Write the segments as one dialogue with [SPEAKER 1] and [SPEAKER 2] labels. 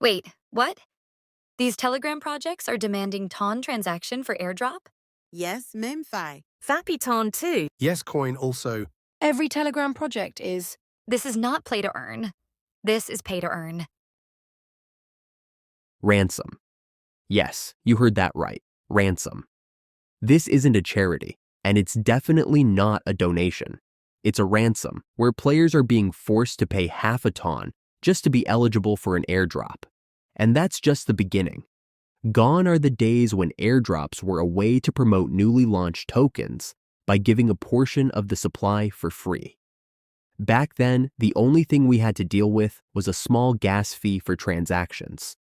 [SPEAKER 1] Wait, what? These Telegram projects are demanding Ton transaction for airdrop?
[SPEAKER 2] Yes, Memfi.
[SPEAKER 3] Ton too.
[SPEAKER 4] Yescoin also.
[SPEAKER 5] Every Telegram project is.
[SPEAKER 1] This is not play to earn. This is pay to earn.
[SPEAKER 6] Ransom. Yes, you heard that right. Ransom. This isn't a charity, and it's definitely not a donation. It's a ransom, where players are being forced to pay half a ton just to be eligible for an airdrop. And that's just the beginning. Gone are the days when airdrops were a way to promote newly launched tokens by giving a portion of the supply for free. Back then, the only thing we had to deal with was a small gas fee for transactions.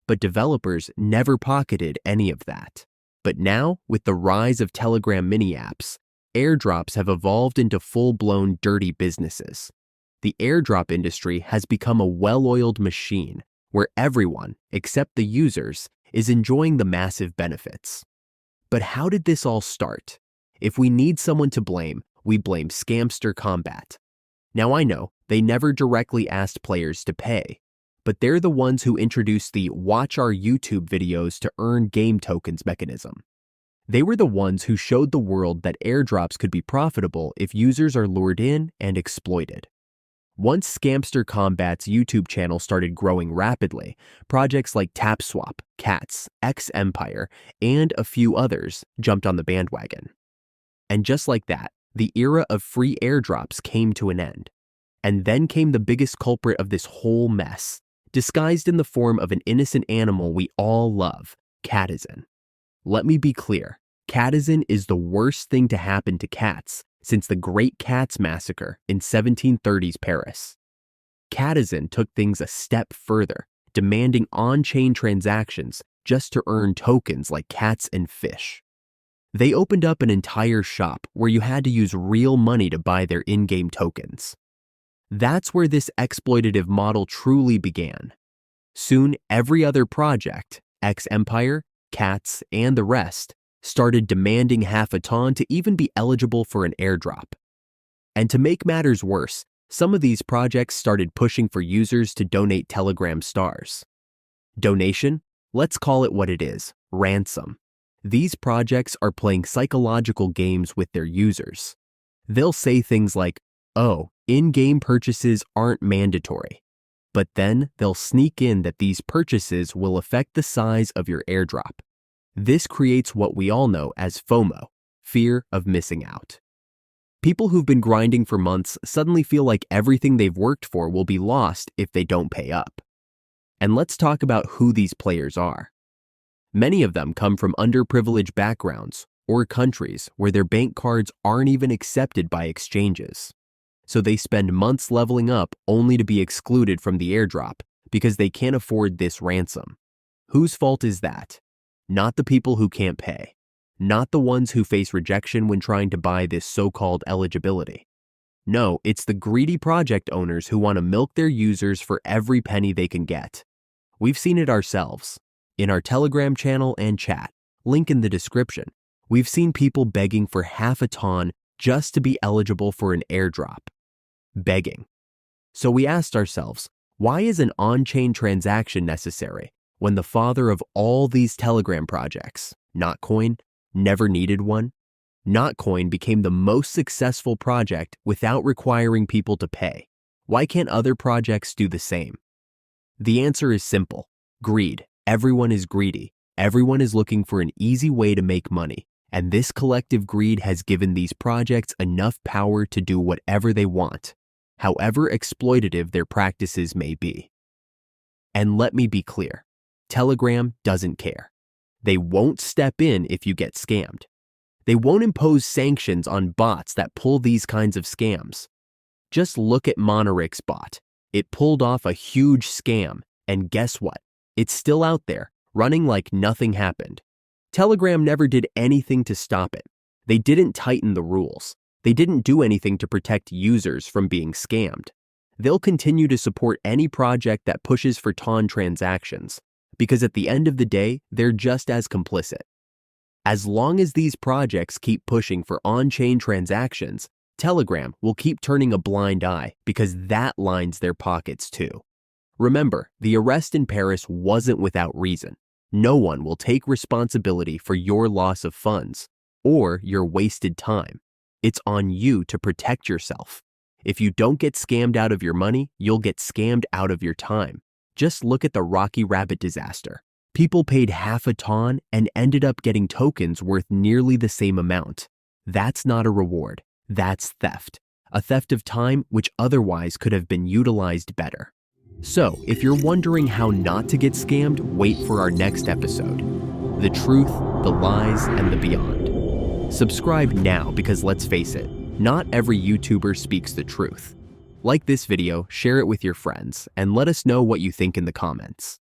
[SPEAKER 6] But developers never pocketed any of that. But now, with the rise of Telegram mini-apps, airdrops have evolved into full-blown dirty businesses. The airdrop industry has become a well-oiled machine where everyone, except the users, is enjoying the massive benefits. But how did this all start? If we need someone to blame, we blame Scamster Kombat. Now I know, they never directly asked players to pay, but they're the ones who introduced the watch our YouTube videos to earn game tokens mechanism. They were the ones who showed the world that airdrops could be profitable if users are lured in and exploited. Once Scamster Kombat's YouTube channel started growing rapidly, projects like Tapswap, XEmpire, and a few others jumped on the bandwagon. And just like that, the era of free airdrops came to an end. And then came the biggest culprit of this whole mess, disguised in the form of an innocent animal we all love, Catizen. Let me be clear, Catizen is the worst thing to happen to cats since the Great Cats Massacre in 1730s Paris. Catizen took things a step further, demanding on-chain transactions just to earn tokens like cats and fish. They opened up an entire shop where you had to use real money to buy their in-game tokens. That's where this exploitative model truly began. Soon, every other project, XEmpire, Cats, and the rest, started demanding half a ton to even be eligible for an airdrop. And to make matters worse, some of these projects started pushing for users to donate Telegram stars. Donation? Let's call it what it is, ransom. These projects are playing psychological games with their users. They'll say things like, oh, in-game purchases aren't mandatory. But then they'll sneak in that these purchases will affect the size of your airdrop. This creates what we all know as FOMO, fear of missing out. People who've been grinding for months suddenly feel like everything they've worked for will be lost if they don't pay up. And let's talk about who these players are. Many of them come from underprivileged backgrounds or countries where their bank cards aren't even accepted by exchanges. So they spend months leveling up only to be excluded from the airdrop because they can't afford this ransom. Whose fault is that? Not the people who can't pay. Not the ones who face rejection when trying to buy this so-called eligibility. No, it's the greedy project owners who want to milk their users for every penny they can get. We've seen it ourselves. In our Telegram channel and chat, link in the description, we've seen people begging for half a ton just to be eligible for an airdrop. Begging. So we asked ourselves, why is an on-chain transaction necessary when the father of all these Telegram projects, Notcoin, never needed one? Notcoin became the most successful project without requiring people to pay. Why can't other projects do the same? The answer is simple. Greed. Everyone is greedy. Everyone is looking for an easy way to make money. And this collective greed has given these projects enough power to do whatever they want, however exploitative their practices may be. And let me be clear, Telegram doesn't care. They won't step in if you get scammed. They won't impose sanctions on bots that pull these kinds of scams. Just look at Monarch's bot. It pulled off a huge scam, and guess what? It's still out there, running like nothing happened. Telegram never did anything to stop it. They didn't tighten the rules. They didn't do anything to protect users from being scammed. They'll continue to support any project that pushes for Ton transactions, because at the end of the day, they're just as complicit. As long as these projects keep pushing for on-chain transactions, Telegram will keep turning a blind eye because that lines their pockets too. Remember, the arrest in Paris wasn't without reason. No one will take responsibility for your loss of funds or your wasted time. It's on you to protect yourself. If you don't get scammed out of your money, you'll get scammed out of your time. Just look at the Rocky Rabbit disaster. People paid half a ton and ended up getting tokens worth nearly the same amount. That's not a reward. That's theft. A theft of time which otherwise could have been utilized better. So, if you're wondering how not to get scammed, wait for our next episode. The truth, the lies, and the beyond. Subscribe now because let's face it, not every YouTuber speaks the truth. Like this video, share it with your friends, and let us know what you think in the comments.